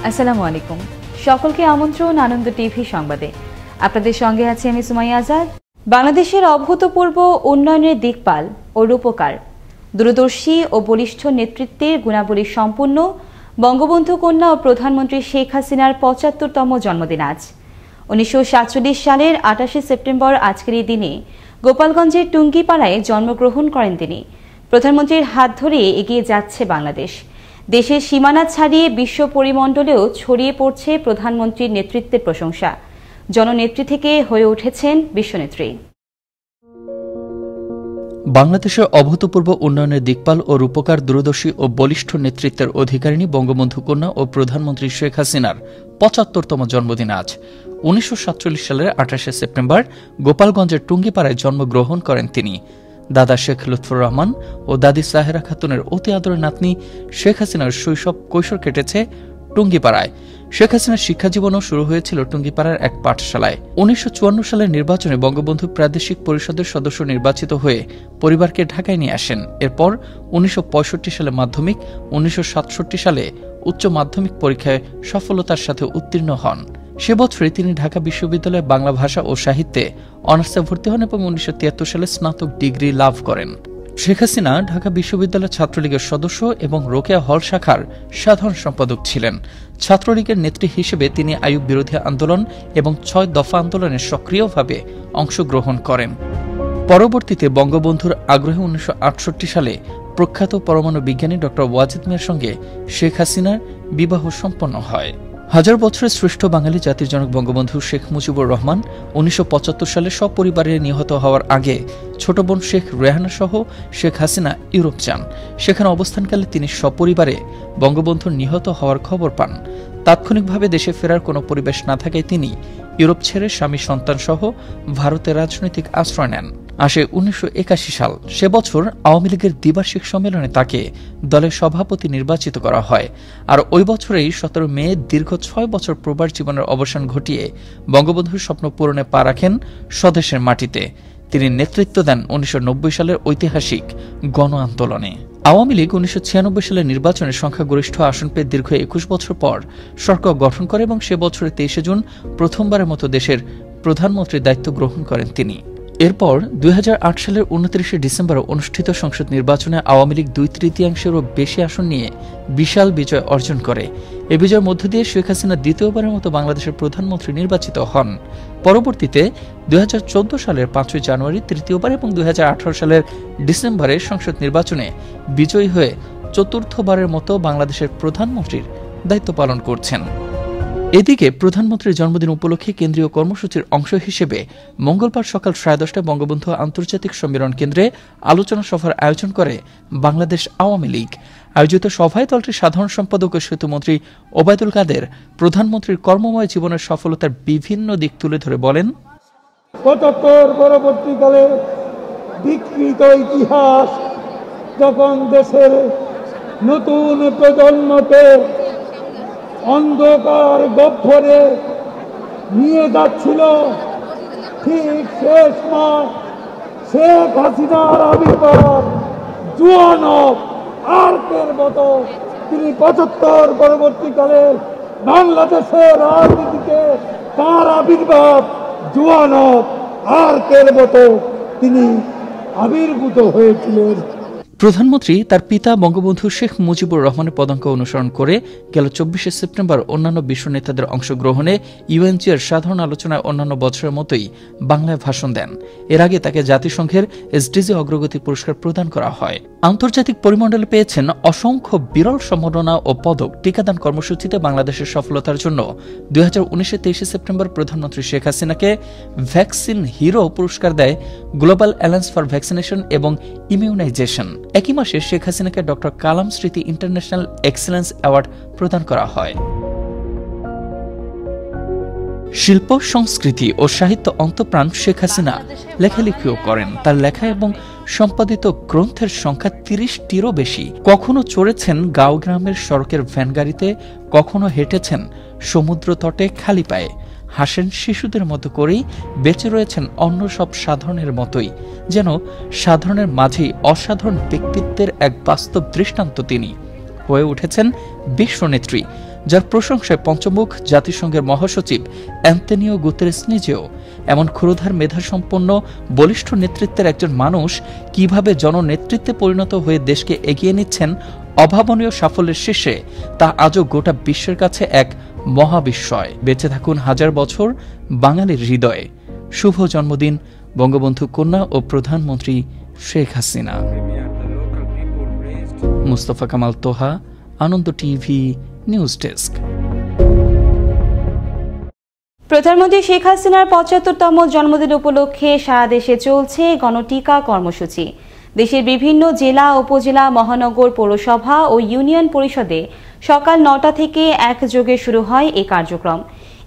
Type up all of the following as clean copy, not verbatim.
আসসালামু আলাইকুম। সকলকে আমন্ত্রণ আনন্দ টিভি সংবাদে। আপনাদের সঙ্গে আছি আমি সুমাইয়া আজাদ। বাংলাদেশের অভূতপূর্ব উন্নয়নের দিকপাল ও রূপকার, দূরদর্শী ও বলিষ্ঠ নেতৃত্বের গুণাবলী সম্পন্ন বঙ্গবন্ধু কন্যা ও প্রধানমন্ত্রী শেখ হাসিনার ৭৫তম জন্মদিন আজ। ১৯৪৭ সালের ২৮ সেপ্টেম্বর আজকের এই দিনে গোপালগঞ্জের টুঙ্গিপাড়ায় জন্মগ্রহণ করেন তিনি। প্রধানমন্ত্রীর হাত ধরে এগিয়ে যাচ্ছে বাংলাদেশ। দেশের সীমানা ছাড়িয়ে বিশ্ব পরিমণ্ডলেও ছড়িয়ে পড়ছে প্রধানমন্ত্রীর নেতৃত্বের প্রশংসা। জননেত্রী থেকে হয়ে উঠেছেন বিশ্বনেত্রী। বাংলাদেশের অভূতপূর্ব উন্নয়নের দিকপাল ও রূপকার, দূরদর্শী ও বলিষ্ঠ নেতৃত্বের অধিকারিণী বঙ্গবন্ধু কন্যা ও প্রধানমন্ত্রী শেখ হাসিনার ৭৫তম জন্মদিন আজ। ১৯৪৭ সালের ২৮ সেপ্টেম্বর গোপালগঞ্জের টুঙ্গিপাড়ায় জন্মগ্রহণ করেন তিনি। দাদা শেখ লুৎফর রহমান ও দাদি সাহেরা খাতুনের অতি আদরের নাতনি শেখ হাসিনার শৈশব কৈশোর কেটেছে টুঙ্গিপাড়ায়। শেখ হাসিনার শিক্ষাজীবনও শুরু হয়েছিল টুঙ্গিপাড়ার এক পাঠশালায়। ১৯৫৪ সালের নির্বাচনে বঙ্গবন্ধু প্রাদেশিক পরিষদের সদস্য নির্বাচিত হয়ে পরিবারকে ঢাকায় নিয়ে আসেন। এরপর ১৯৬৫ সালে মাধ্যমিক, ১৯৬৭ সালে উচ্চ মাধ্যমিক পরীক্ষায় সফলতার সাথে উত্তীর্ণ হন। সে বছরই তিনি ঢাকা বিশ্ববিদ্যালয়ে বাংলা ভাষা ও সাহিত্যে অনার্সে ভর্তি হন এবং ১৯৭৩ সালে স্নাতক ডিগ্রি লাভ করেন। শেখ হাসিনা ঢাকা বিশ্ববিদ্যালয় ছাত্রলীগের সদস্য এবং রোকেয়া হল শাখার সাধারণ সম্পাদক ছিলেন। ছাত্রলীগের নেত্রী হিসেবে তিনি আইয়ুব বিরোধী আন্দোলন এবং ৬ দফা আন্দোলনে সক্রিয়ভাবে অংশগ্রহণ করেন। পরবর্তীতে বঙ্গবন্ধুর আগ্রহে ১৯৬৮ সালে প্রখ্যাত পরমাণু বিজ্ঞানী ড ওয়াজেদ মিয়ার সঙ্গে শেখ হাসিনার বিবাহ সম্পন্ন হয়। হাজার বছরের শ্রেষ্ঠ বাঙালি জাতির জনক বঙ্গবন্ধু শেখ মুজিবুর রহমান ১৯৭৫ সালে সপরিবারে নিহত হওয়ার আগে ছোট বোন শেখ রেহানা সহ শেখ হাসিনা ইউরোপ যান। সেখানে অবস্থানকালে তিনি সপরিবারে বঙ্গবন্ধুর নিহত হওয়ার খবর পান। তাৎক্ষণিকভাবে দেশে ফেরার কোনো পরিবেশ না থাকায় তিনি ইউরোপ ছেড়ে স্বামী সন্তান সহ ভারতে রাজনৈতিক আশ্রয় নেন। আসে ১৯৮১ সাল। সে বছর আওয়ামী লীগের দ্বিবার্ষিক সম্মেলনে তাকে দলের সভাপতি নির্বাচিত করা হয়। আর ওই বছরেই ১৭ মে দীর্ঘ ৬ বছর প্রবাস জীবনের অবসান ঘটিয়ে বঙ্গবন্ধুর স্বপ্ন পূরণে পা রাখেন স্বদেশের মাটিতে। তিনি নেতৃত্ব দেন ১৯৯০ সালের ঐতিহাসিক গণ আন্দোলনে। আওয়ামী লীগ ১৯৯৬ সালের নির্বাচনে সংখ্যাগরিষ্ঠ আসন পেয়ে দীর্ঘ ২১ বছর পর সরকার গঠন করে এবং সে বছরের ২৩ জুন প্রথমবারের মতো দেশের প্রধানমন্ত্রীর দায়িত্ব গ্রহণ করেন তিনি। এরপর ২০০৮ সালের ২৯ ডিসেম্বর অনুষ্ঠিত সংসদ নির্বাচনে আওয়ামী লীগ ২/৩-এরও বেশি আসন নিয়ে বিশাল বিজয় অর্জন করে। এ বিজয়ের মধ্য দিয়ে শেখ হাসিনা দ্বিতীয়বারের মতো বাংলাদেশের প্রধানমন্ত্রী নির্বাচিত হন। পরবর্তীতে ২০১৪ সালের ৫ই জানুয়ারি তৃতীয়বার এবং ২০১৮ সালের ডিসেম্বরে সংসদ নির্বাচনে বিজয়ী হয়ে চতুর্থবারের মতো বাংলাদেশের প্রধানমন্ত্রীর দায়িত্ব পালন করছেন। এদিকে প্রধানমন্ত্রীর জন্মদিন উপলক্ষে কেন্দ্রীয় কর্মসূচির অংশ হিসেবে মঙ্গলবার সকাল ১০:৩০টায় বঙ্গবন্ধু আন্তর্জাতিক সম্মেলন কেন্দ্রে আলোচনা সভার আয়োজন করে বাংলাদেশ আওয়ামী লীগ। আয়োজিত সভায় দলটির সাধারণ সম্পাদক ও সেতুমন্ত্রী ওবায়দুল কাদের প্রধানমন্ত্রীর কর্মময় জীবনের সফলতার বিভিন্ন দিক তুলে ধরে বলেন, ৭৫ পরবর্তীকালে বিকৃত ইতিহাস যখন দেশের নতুন প্রজন্মকে অন্ধকার গহ্বরে নিয়ে যাচ্ছিল, ঠিক শেষ মাস শেখ হাসিনার আবির্ভাব জুয়ানক আর্কের মতো তিনি ৭৫ পরবর্তীকালে বাংলাদেশের রাজনীতিতে তার আবির্ভাব জুয়ানক আর্কের মতো তিনি আবির্ভূত হয়েছিলেন। প্রধানমন্ত্রী তার পিতা বঙ্গবন্ধু শেখ মুজিবুর রহমানের পদাঙ্ক অনুসরণ করে গেল ২৪ সেপ্টেম্বর অন্যান্য বিশ্ব নেতাদের অংশগ্রহণে ইউএনজির সাধারণ আলোচনায় অন্যান্য বছরের মতোই বাংলায় ভাষণ দেন। এর আগে তাকে জাতিসংঘের এসডিজি অগ্রগতি পুরস্কার প্রদান করা হয়। আন্তর্জাতিক পরিমণ্ডলে পেয়েছেন অসংখ্য বিরল সম্মাননা ও পদক। টিকাদান কর্মসূচিতে বাংলাদেশের সফলতার জন্য ২০১৯-এর ২৩ সেপ্টেম্বর প্রধানমন্ত্রী শেখ হাসিনাকে ভ্যাকসিন হিরো পুরস্কার দেয় গ্লোবাল অ্যালায়েন্স ফর ভ্যাকসিনেশন এবং ইমিউনাইজেশন। একই মাসে শেখ হাসিনাকে ডক্টর কালাম স্মৃতি ইন্টারন্যাশনাল এক্সেলেন্স অ্যাওয়ার্ড প্রদান করা হয়। শিল্প, সংস্কৃতি ও সাহিত্য অন্তঃপ্রাণ শেখ হাসিনা লেখালেখিও করেন। তার লেখা এবং সম্পাদিত গ্রন্থের সংখ্যা ৩০টিরও বেশি। কখনো চড়েছেন গাঁও গ্রামের সড়কের ভ্যানগাড়িতে, কখনো হেঁটেছেন সমুদ্র তটে খালি পায়ে। হাসেন শিশুদের মতো করেই, বেঁচে রয়েছেন অন্য সব সাধারণের মতোই। যেন সাধারণের মাঝেই অসাধারণ ব্যক্তিত্বের এক বাস্তব দৃষ্টান্ত তিনি। হয়ে উঠেছেন বিশ্বনেত্রী। যার প্রশংসায় পঞ্চমুখ জাতিসংঘের মহাসচিব অ্যান্তনিও গুতেরেস নিজেও। এমন ক্ষুরধার মেধাসম্পন্ন বলিষ্ঠ নেতৃত্বের একজন মানুষ কিভাবে জননেতৃত্বে পরিণত হয়ে দেশকে এগিয়ে নিচ্ছেন অভাবনীয় সাফল্যের শীর্ষে, তা আজও গোটা বিশ্বের কাছে এক মহাবিস্ময়। বেঁচে থাকুন হাজার বছর বাঙালির হৃদয়ে। শুভ জন্মদিন বঙ্গবন্ধু কন্যা ও প্রধানমন্ত্রী শেখ হাসিনা। মুস্তফা কামাল তোহা, আনন্দ টিভি নিউজ ডেস্ক। প্রধানমন্ত্রী শেখ হাসিনার ৭৫তম জন্মদিন উপলক্ষে সারা দেশে চলছে গণটিকা কর্মসূচি। দেশের বিভিন্ন জেলা, উপজেলা, মহানগর, পৌরসভা ও ইউনিয়ন পরিষদে সকাল ৯টা থেকে একযোগে শুরু হয় এই কার্যক্রম।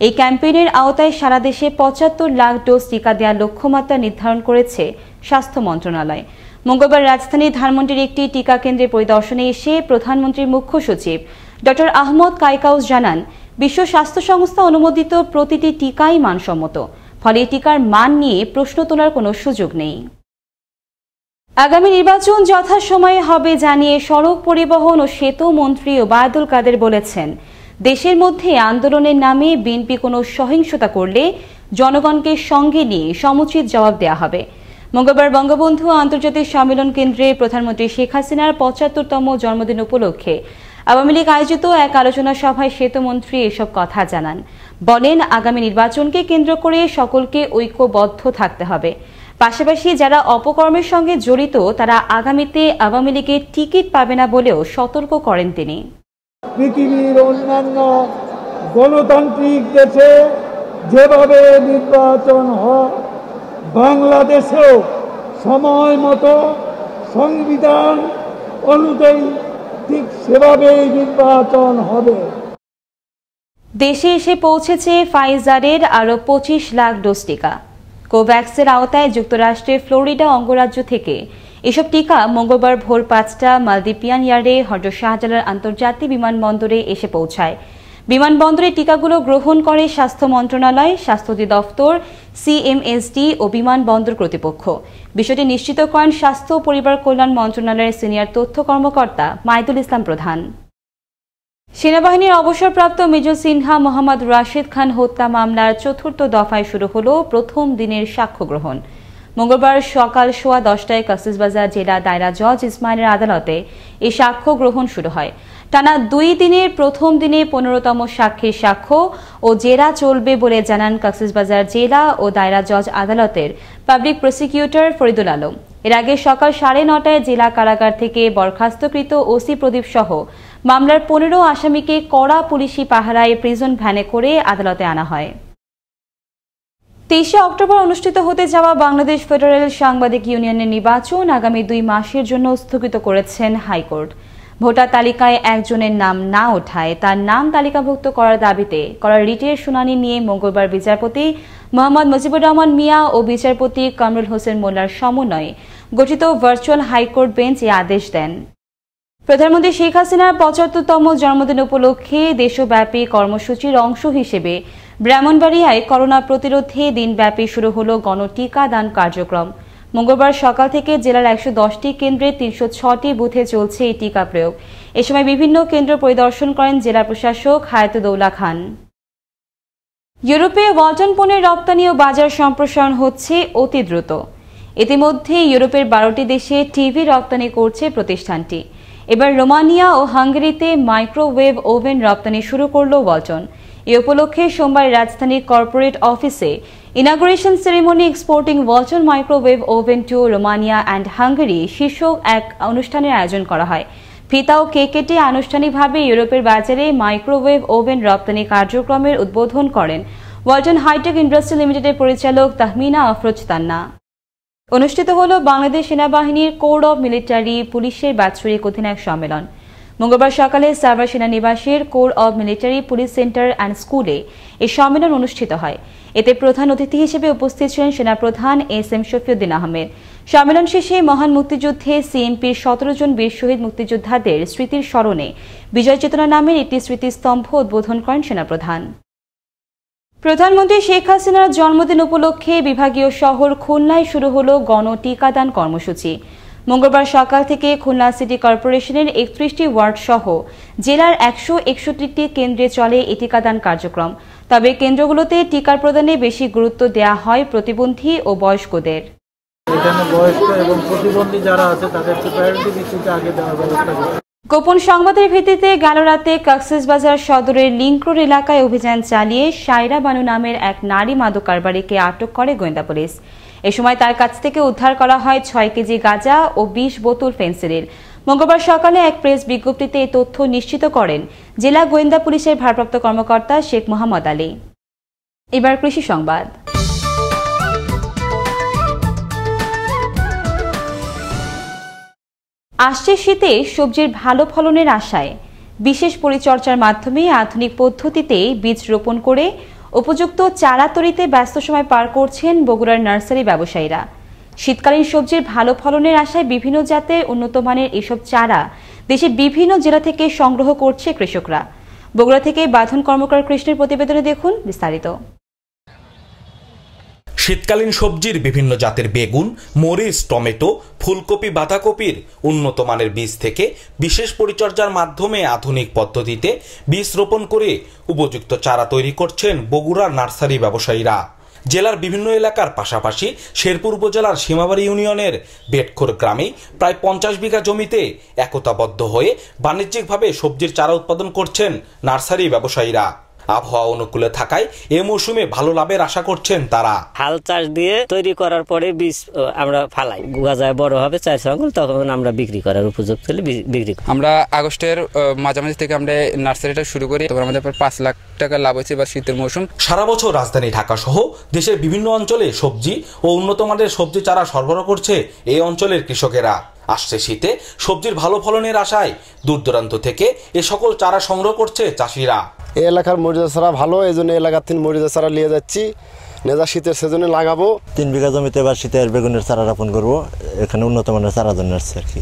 এই ক্যাম্পেইনের আওতায় সারা দেশে ৭৫ লাখ ডোজ টিকা দেওয়ার লক্ষ্যমাত্রা নির্ধারণ করেছে স্বাস্থ্য মন্ত্রণালয়। মঙ্গলবার রাজধানীর ধানমন্ডির একটি টিকা কেন্দ্রে পরিদর্শনে এসে প্রধানমন্ত্রীর মুখ্য সচিব ড আহমদ কায়কাউস জানান, বিশ্ব স্বাস্থ্য সংস্থা অনুমোদিত প্রতিটি টিকাই মানসম্মত, ফলে এই টিকার মান নিয়ে প্রশ্ন তোলার কোনো সুযোগ নেই। আগামী নির্বাচন যথাসময়ে হবে জানিয়ে সড়ক পরিবহন ও সেতু মন্ত্রী ওবায়দুল কাদের বলেছেন, দেশের মধ্যে আন্দোলনের নামে বিএনপি কোনো সহিংসতা করলে জনগণকে সঙ্গে নিয়ে সমুচিত জবাব দেওয়া হবে। মঙ্গলবার বঙ্গবন্ধু আন্তর্জাতিক সম্মেলন কেন্দ্রে প্রধানমন্ত্রী শেখ হাসিনার ৭৫তম জন্মদিন উপলক্ষে আওয়ামী লীগ আয়োজিত এক আলোচনা সভায় সেতুমন্ত্রী এসব কথা জানান। বলেন, আগামী নির্বাচনকে কেন্দ্র করে সকলকে ঐক্যবদ্ধ থাকতে হবে। পাশাপাশি যারা অপকর্মের সঙ্গে জড়িত তারা আগামীতে আওয়ামী লীগের টিকিট পাবে না বলেও সতর্ক করেন তিনি। পৃথিবীর অন্যান্য গণতান্ত্রিক দেশে যেভাবে নির্বাচন হয়, বাংলাদেশেও সময় মতো সংবিধান অনুযায়ী ঠিক সেভাবেই নির্বাচন হবে। দেশে এসে পৌঁছেছে ফাইজারের আরও ২৫ লাখ ডোজ টিকা। কোভ্যাক্সের আওতায় যুক্তরাষ্ট্রের ফ্লোরিডা অঙ্গরাজ্য থেকে এসব টিকা মঙ্গলবার ভোর ৫টা মালদ্বীপিয়ান ইয়ার্ডে হযরত শাহজালাল আন্তর্জাতিক বিমানবন্দরে এসে পৌঁছায়। বিমানবন্দরে টিকাগুলো গ্রহণ করে স্বাস্থ্য মন্ত্রণালয়, স্বাস্থ্য অধিদপ্তর, সিএমএসডি ও বিমানবন্দর কর্তৃপক্ষ। বিষয়টি নিশ্চিত করেন স্বাস্থ্য ও পরিবার কল্যাণ মন্ত্রণালয়ের সিনিয়র তথ্য কর্মকর্তা মাইদুল ইসলাম প্রধান। সেনাবাহিনীর অবসরপ্রাপ্ত মেজর সিনহা মোহাম্মদ রাশেদ খান হত্যা মামলার ৪র্থ দফায় শুরু হল প্রথম দিনের সাক্ষ্য গ্রহণ। মঙ্গলবার সকাল 10:15টায় কক্সবাজার জেলা দায়রা জজ ইসমাইলের আদালতে এই সাক্ষ্য গ্রহণ শুরু হয়। টানা ২ দিনের প্রথম দিনে ১৫তম সাক্ষীর সাক্ষ্য ও জেরা চলবে বলে জানান কক্সবাজার জেলা ও দায়রা জজ আদালতের পাবলিক প্রসিকিউটর ফরিদুল আলম। এর আগে সকাল ৯:৩০টায় জেলা কারাগার থেকে বরখাস্তকৃত ওসি প্রদীপ সহ মামলার ১৫ আসামিকে কড়া পুলিশি পাহারায় প্রিজন ভ্যানে করে আদালতে আনা হয়। ২৩শে অক্টোবর অনুষ্ঠিত হতে যাওয়া বাংলাদেশ ফেডারেল সাংবাদিক ইউনিয়নের নির্বাচন আগামী ২ মাসের জন্য স্থগিত করেছেন হাইকোর্ট। ভোটার তালিকায় একজনের নাম না ওঠায় তার নাম তালিকাভুক্ত করার দাবিতে করা রিটের শুনানি নিয়ে মঙ্গলবার বিচারপতি মোহাম্মদ মুজিবুর রহমান মিয়া ও বিচারপতি কামরুল হোসেন মোল্লার সমন্বয়ে গঠিত ভার্চুয়াল হাইকোর্ট বেঞ্চ এই আদেশ দেন। প্রধানমন্ত্রী শেখ হাসিনার ৭৫তম জন্মদিন উপলক্ষে দেশব্যাপী কর্মসূচির অংশ হিসেবে ব্রাহ্মণবাড়িয়ায় করোনা প্রতিরোধে দিনব্যাপী শুরু হল গণটিকা দান কার্যক্রম। মঙ্গলবার সকাল থেকে জেলার ১১০টি কেন্দ্রে ৩০৬টি বুথে চলছে এই টিকা প্রয়োগ। এ সময় বিভিন্ন কেন্দ্র পরিদর্শন করেন জেলা প্রশাসক হায়াতুদ্দৌলা খান। ইউরোপে ওয়ালটন পণ্যের রপ্তানি ও বাজার সম্প্রসারণ হচ্ছে অতি দ্রুত। ইতিমধ্যে ইউরোপের ১২টি দেশে টিভি রপ্তানি করছে প্রতিষ্ঠানটি। এবার রোমানিয়া ও হাঙ্গেরিতে মাইক্রোওয়েভ ওভেন রপ্তানি শুরু করল ওয়ালটন। এ উপলক্ষে সোমবার রাজধানীর কর্পোরেট অফিসে inauguration ceremony exporting Walton microwave oven to Romania and Hungary শীর্ষক এক অনুষ্ঠানের আয়োজন করা হয়। ফিতা ও কেক কেটে আনুষ্ঠানিকভাবে ইউরোপের বাজারে মাইক্রোওয়েভ ওভেন রপ্তানি কার্যক্রমের উদ্বোধন করেন ওয়ালটন হাইটেক ইন্ডাস্ট্রি লিমিটেডের পরিচালক তাহমিনা আফরোজ তান্না। অনুষ্ঠিত হল বাংলাদেশ সেনাবাহিনীর কোড অব মিলিটারি পুলিশের বাৎসরিক অধিনায়ক সম্মেলন। মঙ্গলবার সকালে সাভার সেনানিবাসের corps of military police centre and স্কুলে এই সম্মেলন অনুষ্ঠিত হয়। এতে প্রধান অতিথি হিসেবে উপস্থিত ছিলেন সেনাপ্রধান এস.এম. শফিউদ্দিন আহমেদ। সম্মেলন শেষে মহান মুক্তিযুদ্ধে সিএমপির ১৭ জন বীর শহীদ মুক্তিযোদ্ধাদের স্মৃতির স্মরণে বিজয় চেতনা নামের একটি স্মৃতিস্তম্ভ উদ্বোধন করেন সেনাপ্রধান। প্রধানমন্ত্রী শেখ হাসিনার জন্মদিন উপলক্ষে বিভাগীয় শহর খুলনায় শুরু হল গণটিকাদান কর্মসূচি। মঙ্গলবার সকাল থেকে খুলনা সিটি কর্পোরেশনের 31টি ওয়ার্ড সহ জেলার 161টি কেন্দ্রে চলে এই টিকাদান কার্যক্রম। তবে কেন্দ্রগুলোতে টিকার প্রদানে বেশি গুরুত্ব দেওয়া হয় প্রতিবন্ধী ও বয়স্কদের। এখানে বয়স্ক এবং প্রতিবন্ধী যারা আছে তাদেরকে প্রায়োরিটি ভিত্তিতে আগে দেওয়ার ব্যবস্থা করা। গোপন সংবাদের ভিত্তিতে গেল রাতে কক্সবাজার সদরের লিংক রোড এলাকায় অভিযান চালিয়ে সায়রা বানু নামের এক নারী মাদক কারবারিকে আটক করে গোয়েন্দা পুলিশ। এ সময় তার কাছ থেকে উদ্ধার করা হয় 6 কেজি গাঁজা ও 20 বোতল ফেন্সিডিল। মঙ্গলবার সকালে এক প্রেস বিজ্ঞপ্তিতে এই তথ্য নিশ্চিত করেন জেলা গোয়েন্দা পুলিশের ভারপ্রাপ্ত কর্মকর্তা শেখ মোহাম্মদ আলী। এবার কৃষি সংবাদ। আসছে শীতে সবজির ভালো ফলনের আশায় বিশেষ পরিচর্যার মাধ্যমে আধুনিক পদ্ধতিতে বীজ রোপণ করে উপযুক্ত চারা তৈরিতে ব্যস্ত সময় পার করছেন বগুড়ার নার্সারি ব্যবসায়ীরা। শীতকালীন সবজির ভালো ফলনের আশায় বিভিন্ন জাতের উন্নত মানের এসব চারা দেশের বিভিন্ন জেলা থেকে সংগ্রহ করছে কৃষকরা। বগুড়া থেকে বাঁধন কর্মকার কৃষ্ণের প্রতিবেদনে দেখুন বিস্তারিত। শীতকালীন সবজির বিভিন্ন জাতের বেগুন, মরিচ, টমেটো, ফুলকপি, বাঁধাকপির উন্নত মানের বীজ থেকে বিশেষ পরিচর্যার মাধ্যমে আধুনিক পদ্ধতিতে বীজ রোপণ করে উপযুক্ত চারা তৈরি করছেন বগুড়ার নার্সারি ব্যবসায়ীরা। জেলার বিভিন্ন এলাকার পাশাপাশি শেরপুর উপজেলার সীমাবাড়ি ইউনিয়নের বেটখোর গ্রামে প্রায় 50 বিঘা জমিতে একতাবদ্ধ হয়ে বাণিজ্যিকভাবে সবজির চারা উৎপাদন করছেন নার্সারি ব্যবসায়ীরা। আবহাওয়া অনুকূলে থাকায় এ মৌসুমে ভালো লাভের আশা করছেন তারা। হাল চাষ দিয়ে তৈরি করার পরে বীজ আমরা ফালাই, গজায় বড় হবে 4 আঙ্গুল, তখন আমরা বিক্রি করার উপযুক্ত হলে বিক্রি করি। আমরা আগস্টের মাঝামাঝি থেকে আমরা নার্সারিটা শুরু করি, তখন আমাদের 5 লাখ টাকা লাভ হয়েছে বা শীতের মৌসুম। সারা বছর রাজধানী ঢাকা সহ দেশের বিভিন্ন অঞ্চলে সবজি ও উন্নত মানের সবজি চারা সরবরাহ করছে এই অঞ্চলের কৃষকেরা। আসছে শীতে সবজির ভালো ফলনের আশায় দূর দূরান্ত থেকে এ সকল চারা সংগ্রহ করছে চাষিরা। এই এলাকার মরিচা চারা ভালো, এই জন্য এলাকার 3 মরিচা চারা নিয়ে যাচ্ছি, নেজা শীতের সিজনে লাগাবো। 3 বিঘা জমিতে এবার শীতের বেগুনের চারা রোপণ করবো। এখানে উন্নত মানের চারা জন্য আসছে আর কি,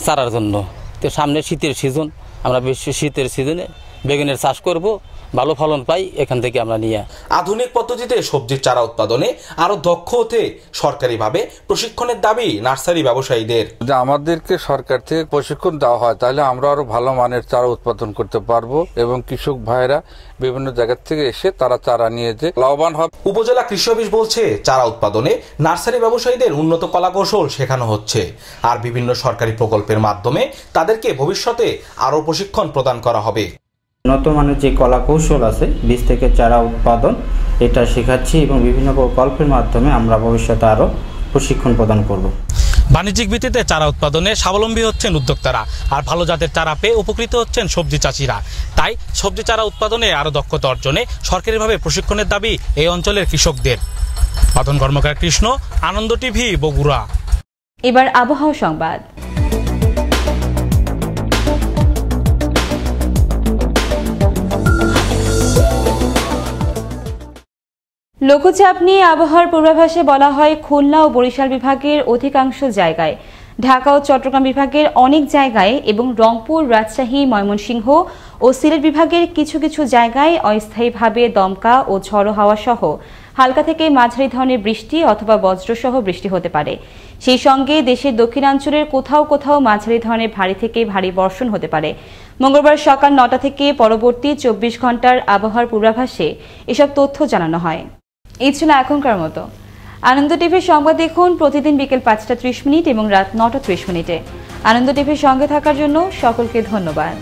চারার জন্য। তো সামনে শীতের সিজন, আমরা বেশি শীতের সিজনে বেগুনের চাষ করব, ভালো ফলন পাই এখান থেকে আমরা নিয়ে। আধুনিক পদ্ধতিতে সবজির চারা উৎপাদনে আরো দক্ষ হতে সরকারিভাবে প্রশিক্ষণের দাবি নার্সারি ব্যবসায়ীদের। যে আমাদেরকে সরকার থেকে প্রশিক্ষণ দেওয়া হয় তাহলে আমরা আরো ভালো মানের চারা উৎপাদন করতে পারবো এবং কৃষক ভাইরা বিভিন্ন জায়গা থেকে এসে তারা চারা নিয়ে যে লাভবান হবে। উপজেলা কৃষি অফিস বলছে চারা উৎপাদনে নার্সারি ব্যবসায়ীদের উন্নত কলাকৌশল শেখানো হচ্ছে, আর বিভিন্ন সরকারি প্রকল্পের মাধ্যমে তাদেরকে ভবিষ্যতে আরো প্রশিক্ষণ প্রদান করা হবে। উন্নত মানের যে কলা কৌশল আছে বীজ থেকে চারা উৎপাদন, এটা শেখাচ্ছি এবং বিভিন্ন প্রকল্পের মাধ্যমে আমরা ভবিষ্যতে আরো প্রশিক্ষণ প্রদান করব। বাণিজ্যিক ভিত্তিতে চারা উৎপাদনে স্বাবলম্বী হচ্ছেন উদ্যোক্তারা, আর ভালো জাতের চারা পেয়ে উপকৃত হচ্ছেন সবজি চাষিরা। তাই সবজি চারা উৎপাদনে আরো দক্ষতা অর্জনে সরকারিভাবে প্রশিক্ষণের দাবি এই অঞ্চলের কৃষকদের। বাঁধন কর্মকার কৃষ্ণ, আনন্দ টিভি, বগুড়া। এবার আবহাওয়া সংবাদ। লঘুচাপ নিয়ে আবহাওয়ার পূর্বাভাসে বলা হয় খুলনা ও বরিশাল বিভাগের অধিকাংশ জায়গায়, ঢাকা ও চট্টগ্রাম বিভাগের অনেক জায়গায় এবং রংপুর, রাজশাহী, ময়মনসিংহ ও সিলেট বিভাগের কিছু কিছু জায়গায় অস্থায়ীভাবে দমকা ও ঝড়ো হাওয়া সহ হালকা থেকে মাঝারি ধরনের বৃষ্টি অথবা বজ্রসহ বৃষ্টি হতে পারে। সেই সঙ্গে দেশের দক্ষিণাঞ্চলের কোথাও কোথাও মাঝারি ধরনের ভারী থেকে ভারী বর্ষণ হতে পারে। মঙ্গলবার সকাল 9টা থেকে পরবর্তী 24 ঘন্টার আবহাওয়ার পূর্বাভাসে এসব তথ্য জানানো হয়। এই ছিল এখনকার মতো। আনন্দ টিভির সংবাদ দেখুন প্রতিদিন বিকেল 5টা 30 মিনিট এবং রাত 9টা 30 মিনিটে। আনন্দ টিভির সঙ্গে থাকার জন্য সকলকে ধন্যবাদ।